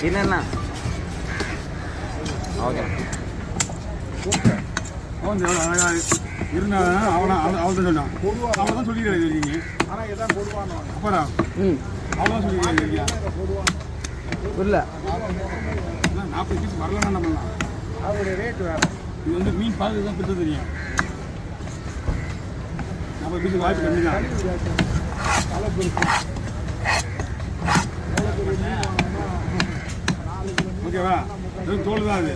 என்னண்ணா ஓகே அவன் அழகா இருந்தாலும் அவள் தான் சொன்னான் அவள் தான் சொல்லிக்கிறது இருக்கீங்க ஆனால் இதான் கொடுவான்னு அப்புறம் அவ்வளோதான் சொல்லிக்கிறீங்க இல்லை 40 பீஸ் வரலன்னா என்ன பண்ணலாம் அதோடைய ரேட்டு வேறு இது வந்து மீன் பார்த்து தான் பிடிச்சது தெரியும் 40 பீஸ் வாய்ப்பு கம்மி தான் ஓகேவா தோல் தான் அது